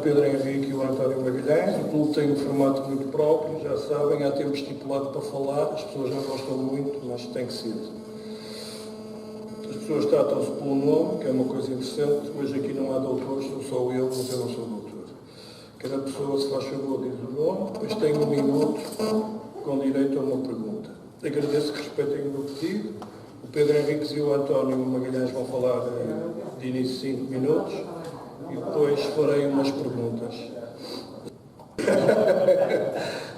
Pedro Henrique e o António Magalhães. O clube tem um formato muito próprio, já sabem, há tempo estipulado para falar, as pessoas não gostam muito, mas tem que ser. As pessoas tratam-se pelo nome, que é uma coisa interessante. Hoje aqui não há doutores, sou só eu, mas eu não sou doutor. Cada pessoa, se faz favor, diz o nome, depois tem 1 minuto com direito a uma pergunta. Agradeço que respeitem o meu pedido. O Pedro Henriques e o António Magalhães vão falar de início 5 minutos e depois farei umas perguntas.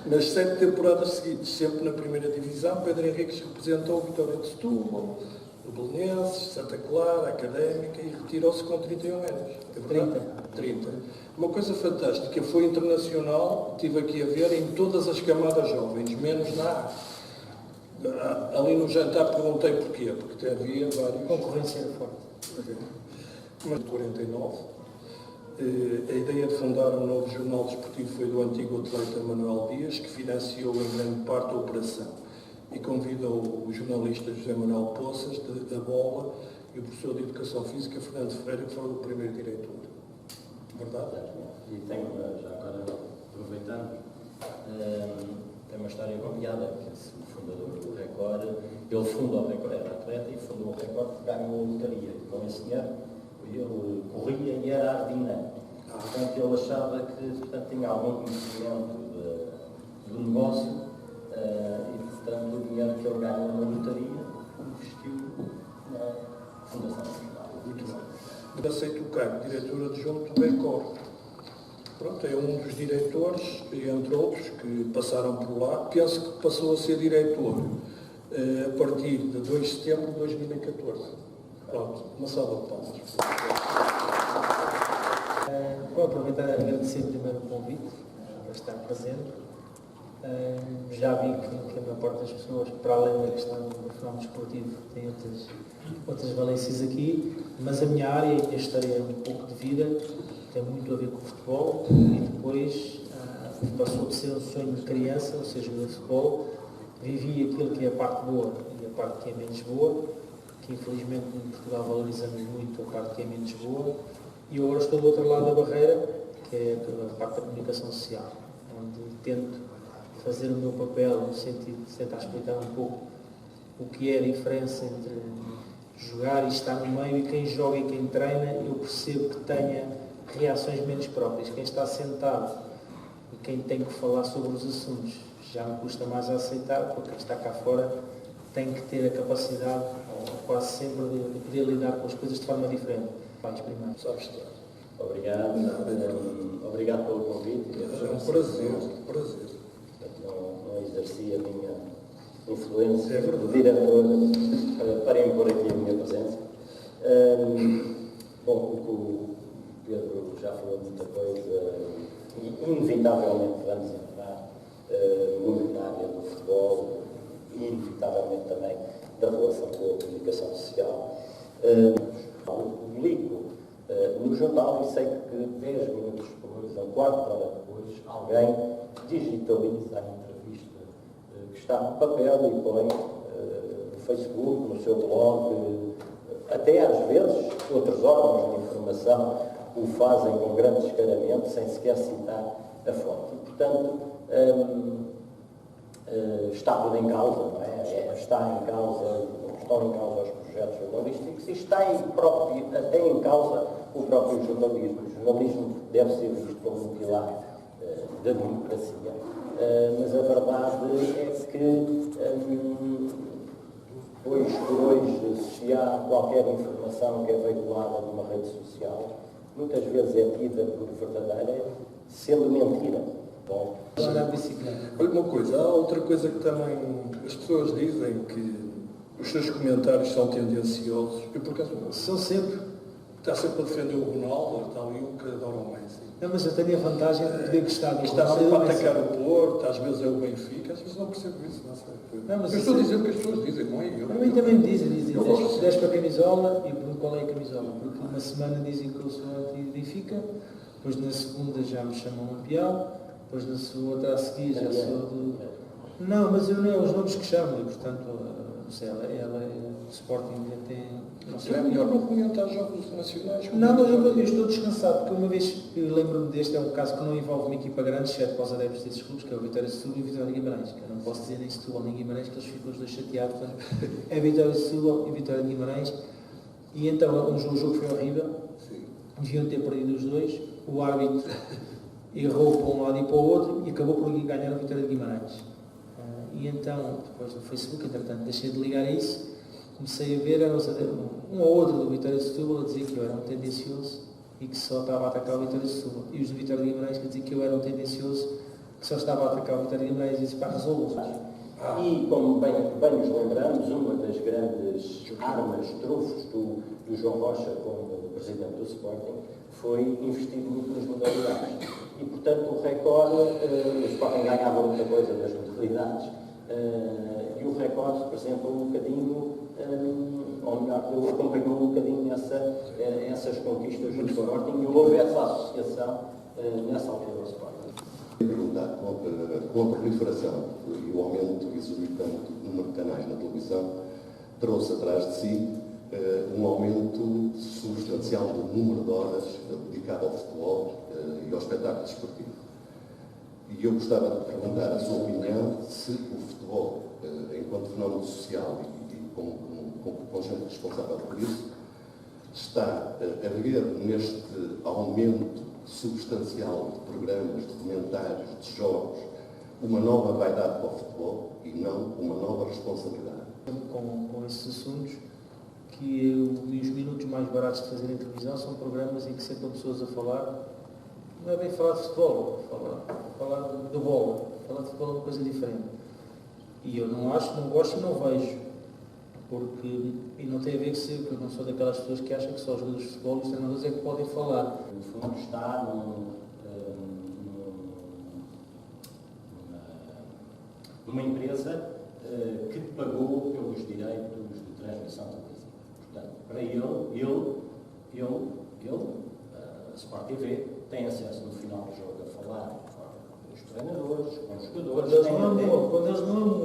Nas 7 temporadas seguintes, sempre na primeira divisão, Pedro Henriques representou o Vitória de Setúbal, o Belenenses, Santa Clara, a Académica e retirou-se com 31 anos. É verdade? 30. Uma coisa fantástica, foi internacional, estive aqui a ver, em todas as camadas jovens, menos na A. Ali no jantar perguntei porquê, porque havia vários... Concorrência era forte. Mas 49. A ideia de fundar um novo jornal desportivo foi do antigo atleta Manuel Dias, que financiou em grande parte a operação. E convidou o jornalista José Manuel Poças, da Bola, e o professor de Educação Física, Fernando Ferreira, que foram o primeiro diretor. Verdade? E tenho, já agora, aproveitando, tem uma história copiada, que o fundador do Record, ele fundou o Record, era atleta, e fundou o Record porque ganhou a lotaria. E com esse dinheiro, ele corria e era ardina. Portanto, ele achava que tinha algum conhecimento do negócio, e, portanto, o dinheiro que ele ganhou na lotaria, investiu na Fundação Nacional. Muito bem. Aceito o cargo de diretor adjunto do Record. Pronto, é um dos diretores, entre outros, que passaram por lá. Penso que passou a ser diretor a partir de 2 de setembro de 2014. Pronto, uma salva de palmas. Vou aproveitar e agradecer primeiro o convite para estar presente. Já vi que a maior parte das pessoas, para além da questão do fenómeno esportivo, tem outras valências aqui, mas a minha área e a minha história é um pouco de vida, tem muito a ver com o futebol e depois passou de ser um sonho de criança, ou seja, o futebol, vivi aquilo que é a parte boa e a parte que é menos boa, que infelizmente em Portugal valorizamos muito a parte que é menos boa, e agora estou do outro lado da barreira, que é a parte da comunicação social, onde tento fazer o meu papel no sentido de tentar explicar um pouco o que é a diferença entre jogar e estar no meio, e quem joga e quem treina, eu percebo que tenha reações menos próprias. Quem está sentado e quem tem que falar sobre os assuntos já me custa mais a aceitar, porque quem está cá fora tem que ter a capacidade, quase sempre, de poder lidar com as coisas de forma diferente. Vais primeiro. Sabes estar. Obrigado. Obrigado pelo convite. É um prazer, prazer. Não exerci a minha influência de diretor para impor aqui a minha presença. Bom, o Pedro já falou de muita coisa e, inevitavelmente, vamos entrar muito na área do futebol e, inevitavelmente, também da relação com a comunicação social. Publico no jornal e sei que 10 minutos depois, ou 4 horas depois, alguém digitaliza a entrevista que está no papel e põe no Facebook, no seu blog, até às vezes outros órgãos de informação o fazem com grande descaramento, sem sequer citar a fonte. E, portanto, está tudo em causa, não é? Estão em causa os projetos jornalísticos e está até em causa o próprio jornalismo. O jornalismo deve ser visto como um pilar da democracia. Mas a verdade é que, hoje por hoje, se há qualquer informação que é veiculada numa rede social, muitas vezes é tida por verdadeira, sendo mentira. Bom, olha uma coisa, há outra coisa que também as pessoas dizem, que os seus comentários são tendenciosos. Eu, por acaso, são sempre. Está sempre a defender o Ronaldo, está ali um que adora o Messi. Não, mas eu tenho a vantagem de poder gostar do Está Ronaldo. sempre a atacar o Porto, às vezes é o Benfica, às vezes não percebo isso, não sei. Não, mas eu estou a dizer o que as pessoas dizem, não é eu. Para mim também me dizem 10 para a camisola e pergunto qual é a camisola. Porque uma semana dizem que eu sou anti-Benfica, depois na segunda já me chamam Lampião, depois na outra a seguir já sou do... Não, mas eu não é os nomes que chamam, e portanto não sei, o Sporting tem... Não sei. É melhor não comentar jogos nacionais. Não, mas eu estou descansado, porque uma vez, eu lembro-me deste, é um caso que não envolve uma equipa grande, exceto para os adeptos desses clubes, que é o Vitória de Setúbal e o Vitória de Guimarães, que eu não posso dizer nem Setúbal nem Guimarães, que eles ficam os dois chateados, portanto, é Vitória de Setúbal e Vitória de Guimarães, e então o jogo foi horrível, deviam ter perdido os dois, o árbitro errou para um lado e para o outro, e acabou por ganhar a Vitória de Guimarães. E então, depois no Facebook, entretanto, deixei de ligar a isso, comecei a ver um ou outro do Vitória de Setúbal a dizer que eu era um tendencioso e que só estava a atacar o Vitória de Setúbal. E os do Vitória de Guimarães que diziam que eu era um tendencioso que só estava a atacar o Vitória de Guimarães e disse, pá, resolvam. E como bem nos lembramos, uma das grandes armas, trunfos do João Rocha como presidente do Sporting foi investir muito nas modalidades. E, portanto, o Record, o Sporting ganhava muita coisa das modalidades, e o Record representou um bocadinho, ou melhor, acompanhou um bocadinho essas conquistas do Sporting e houve essa associação nessa altura do Sporting. Perguntar, com a proliferação e o aumento exorbitante do número de canais na televisão, trouxe atrás de si um aumento substancial do número de horas dedicado ao futebol e ao espetáculo desportivo. E eu gostava de perguntar a sua opinião se o futebol, enquanto fenómeno social e com gente responsável por isso, está a ver neste aumento substancial de programas, de comentários, de jogos, uma nova vaidade para o futebol e não uma nova responsabilidade. Com esses assuntos, que os minutos mais baratos de fazer em televisão são programas em que sentam pessoas a falar, não é bem falar de futebol, falar de bola, falar de futebol é uma coisa diferente. E eu não gosto e não vejo, porque, e não tem a ver que eu não sou daquelas pessoas que acham que só os jogadores de futebol e os treinadores é que podem falar. No fundo está numa empresa que pagou pelos direitos de transmissão televisiva. Portanto, para a Sport TV tem acesso no final do jogo a falar com os treinadores, com os jogadores. Quando eles não amam.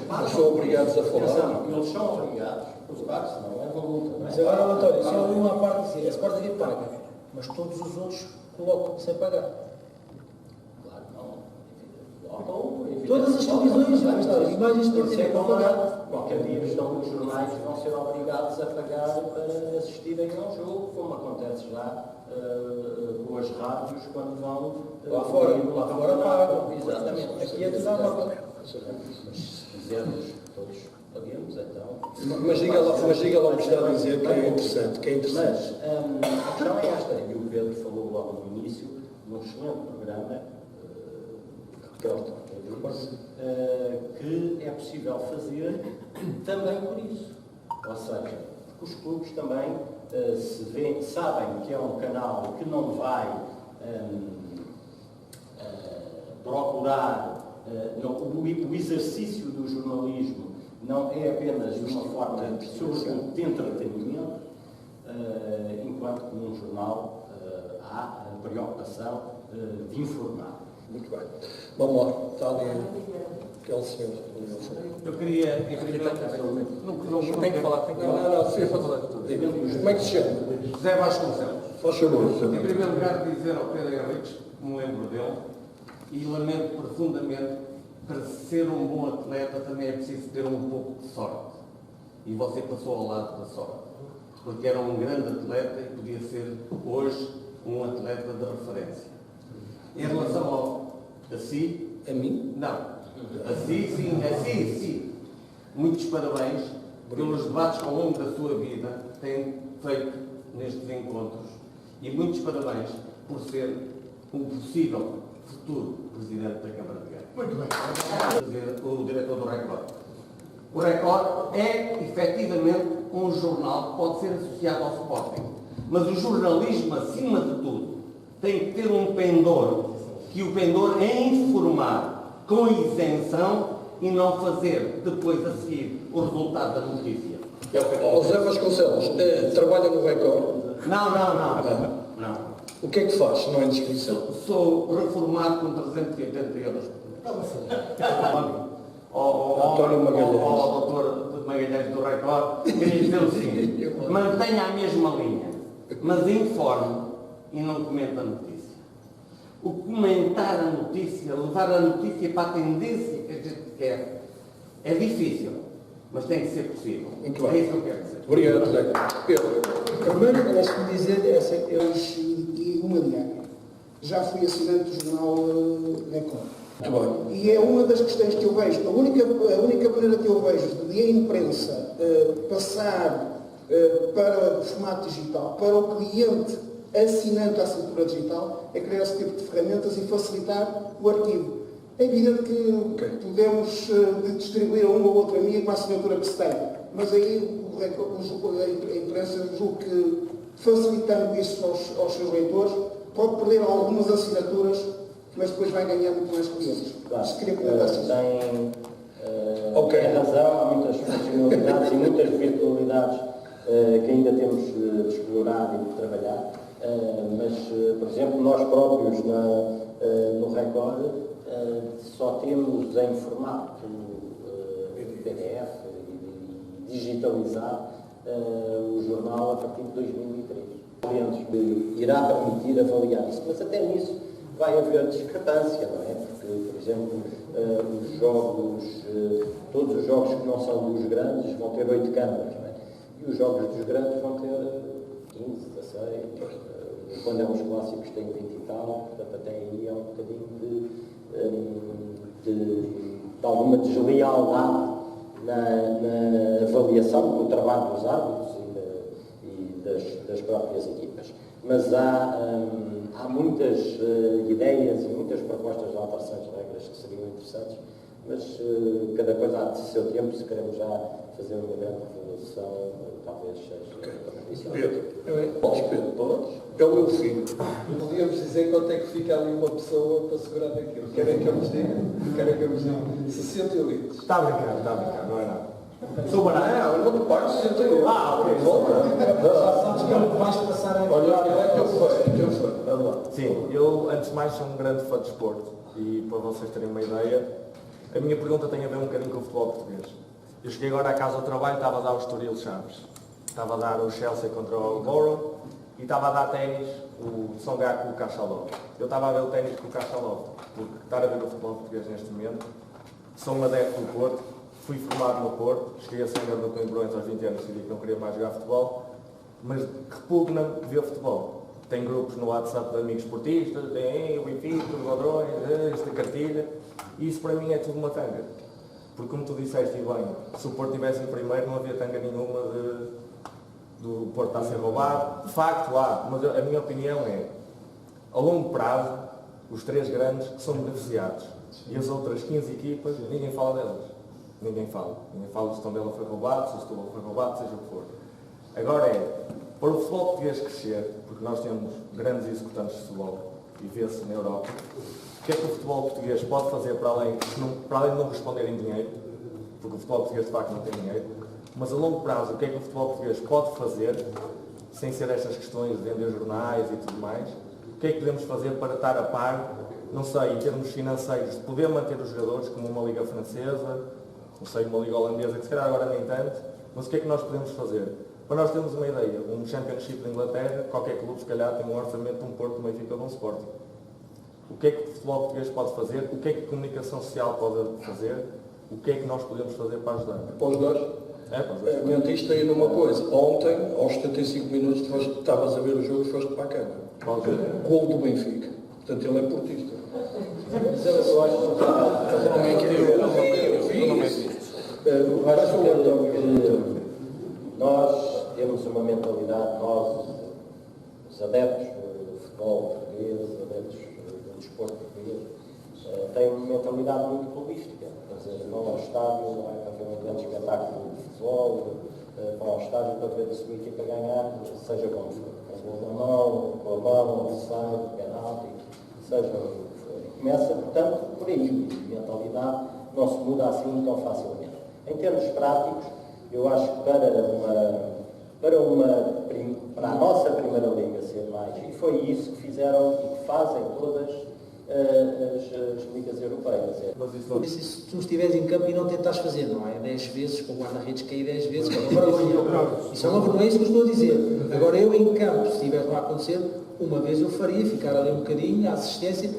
Mas são obrigados a falar. Eles são obrigados, claro, senão é uma multa. Mas agora, António, só uma parte assim, a Sport TV paga, mas todos os outros colocam sem pagar. Claro, não. Todas as televisões, as imagens de TV vão pagar. Qualquer dia os jornais vão ser obrigados a pagar para assistirem ao jogo, como acontece já com as rádios quando vão lá fora pagam. Exatamente. Aqui é tudo à volta. Mas se quisermos, todos pagamos, então. Mas diga lá o que está a dizer, que é interessante. Mas a questão é esta, e o Pedro falou logo no início, num excelente programa, que é possível fazer também por isso. Ou seja, porque os clubes também sabem que é um canal que não vai procurar, o exercício do jornalismo não é apenas de uma forma, sobretudo, de entretenimento, enquanto que num jornal há a preocupação de informar. Muito bem. Vamos lá. Está ali aquele senhor. Eu queria... Não tem que falar. Não, sim, como é que se chama? José Vasconcelos. Faz favor. Em primeiro lugar, dizer ao Pedro Henriques, que me lembro dele, e lamento profundamente, para ser um bom atleta também é preciso ter um pouco de sorte. E você passou ao lado da sorte. Porque era um grande atleta e podia ser hoje um atleta de referência. Em relação a si... A mim? Não. A si, sim. A si, sim. Muitos parabéns pelos debates que ao longo da sua vida tem feito nestes encontros. E muitos parabéns por ser um possível futuro Presidente da Câmara de Guerra. Muito bem. O diretor do Record. O Record é, efetivamente, um jornal que pode ser associado ao Sporting. Mas o jornalismo, acima de tudo, tem que ter um pendor, que o pendor é informar com isenção e não fazer depois a seguir o resultado da notícia. José Vasconcelos, trabalha no Record? Não. O que é que faz? Não é descrição. Sou reformado com 380 euros. António Magalhães. ao doutor Magalhães do Record, queria dizer o seguinte: mantenha a mesma linha, mas informe e não comente a notícia. O comentar a notícia, levar a notícia para a tendência que a gente quer, é difícil, mas tem que ser possível. Muito bem. É isso que eu quero dizer. Obrigado, Zé. Pedro. Primeiro, deixe-me dizer, e uma diária. Já fui assinante do jornal Record. Muito bem. E é uma das questões que eu vejo, a única maneira que eu vejo de a imprensa passar para o formato digital, para o cliente assinante à assinatura digital, é criar esse tipo de ferramentas e facilitar o arquivo. É evidente que podemos distribuir a um ou outro amigo a assinatura que se tem, mas aí a imprensa julgo que, facilitando isso aos seus leitores, pode perder algumas assinaturas, mas depois vai ganhar muito mais clientes. Claro, Se queria comentar assim. Tem razão, há muitas funcionalidades e muitas virtualidades que ainda temos de explorar e de trabalhar, mas, por exemplo, nós próprios no Record só temos em formato PDF e digitalizar o jornal a partir de 2003. Irá permitir avaliar isso, mas até nisso vai haver discrepância, não é? Porque, por exemplo, os jogos, todos os jogos que não são dos grandes vão ter 8 câmaras, não é? E os jogos dos grandes vão ter 15, 16, quando é uns clássicos tem 20 e tal, portanto até aí é um bocadinho de alguma deslealdade na avaliação do trabalho dos árbitros e das próprias equipas. Mas há muitas ideias e muitas propostas de alterações de regras que seriam interessantes, mas cada coisa há de seu tempo. Se queremos já fazer uma grande revolução, talvez seja Pedro. Pedro. É o meu filho. Podíamos dizer quanto é que fica ali uma pessoa para segurar daquilo. Querem que eu vos diga? Querem que eu vos diga? 68. Está a brincar, não é nada. Sou barato. Não, não pago 68. Ok, Volta. Sabes que vais passar a Olha, é que eu fui. Vamos lá. Sim, eu antes de mais sou um grande fã de desporto e para vocês terem uma ideia, a minha pergunta tem a ver um bocadinho com o futebol português. Eu cheguei agora à casa do trabalho, estava a dar o Estoril Chaves, estava a dar o Chelsea contra o Borough e estava a dar ténis o Songaku com o Cachalov. Eu estava a ver o ténis com o Cachalov, porque estar a ver o futebol português neste momento, sou um adepto do Porto, fui formado no Porto, cheguei a ser jogador do Coimbrões aos 20 anos e decidi que não queria mais jogar futebol, mas repugna-me ver futebol. Tem grupos no WhatsApp de amigos esportistas, tem o Benfica, os Ladrões, esta cartilha, e isso para mim é tudo uma tanga. Porque como tu disseste bem, se o Porto estivesse em primeiro não havia tanga nenhuma do Porto estar a ser roubado. De facto há, mas a minha opinião é, a longo prazo, os 3 grandes são beneficiados. E as outras 15 equipas, ninguém fala delas. Ninguém fala. Ninguém fala se o Tondela foi roubado, se o Setúbal foi roubado, seja o que for. Agora para o futebol português crescer, porque nós temos grandes executantes de futebol e vê-se na Europa, o que é que o futebol português pode fazer para além de não responder em dinheiro, porque o futebol português de facto não tem dinheiro, mas a longo prazo o que é que o futebol português pode fazer, sem ser estas questões de vender jornais e tudo mais, o que é que podemos fazer para estar a par, não sei, em termos financeiros, de poder manter os jogadores como uma liga francesa, não sei, uma liga holandesa, que se calhar agora nem tanto, mas o que é que nós podemos fazer? Para nós termos uma ideia, um Championship de Inglaterra, qualquer clube se calhar tem um orçamento de um Porto, de um Benfica ou de um Sporting. O que é que o futebol português pode fazer? O que é que a comunicação social pode fazer? O que é que nós podemos fazer para ajudar? Para os dois? É, para os dois. Mentiste aí numa coisa. Ontem, aos 75 minutos, estavas a ver o jogo e foste para a cama. Qual jogo? Gol do Benfica. Portanto, ele é portista. Mas eu acho que nós temos uma mentalidade, nós, os adeptos do futebol português, os adeptos do desporto português, têm uma mentalidade muito clubística. Quer dizer, vão ao estádio, não é para ver um grande espetáculo de futebol, vão ao estádio para ver a sua equipa ganhar, seja como for. Com a mão, offside, penalti, seja o que for. Começa, portanto, por aí. A mentalidade não se muda assim tão facilmente. Em termos práticos, eu acho que para a nossa Primeira Liga ser mais, e foi isso que fizeram e que fazem todas as ligas europeias. Mas isso não... Se tu estiveres em campo e não tentares fazer, não é? 10 vezes, com o guarda-redes cair 10 vezes, que é uma vergonha. Isso é uma vergonha, isso que eu estou a dizer. Agora eu em campo, se estiver lá a acontecer, uma vez eu faria, ficar ali um bocadinho, a assistência,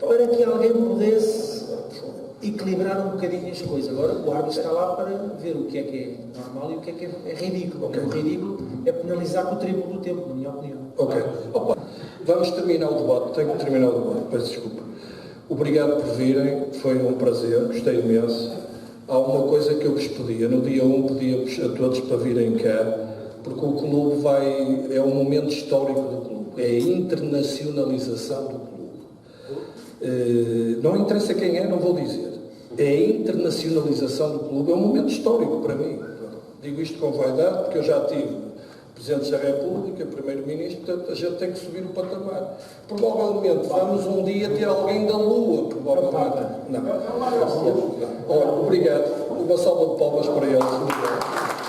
para que alguém pudesse equilibrar um bocadinho as coisas. Agora o árbitro está lá para ver o que é normal e o que é ridículo. Okay. O ridículo é penalizar com o triplo do tempo, na minha opinião. Ok. Opa, vamos terminar o debate. Tenho que terminar o debate, peço desculpa. Obrigado por virem, foi um prazer, gostei imenso. Há uma coisa que eu vos pedia, no dia 1 pedia-vos a todos para virem cá, porque o clube é um momento histórico do clube, é a internacionalização do clube. Não interessa quem é, não vou dizer. É a internacionalização do clube, é um momento histórico para mim. Digo isto com vaidade, porque eu já tive Presidente da República, Primeiro-Ministro, portanto a gente tem que subir o patamar. Provavelmente vamos um dia ter alguém da Lua, provavelmente. Não. Olha, obrigado. Uma salva de palmas para eles. Obrigado.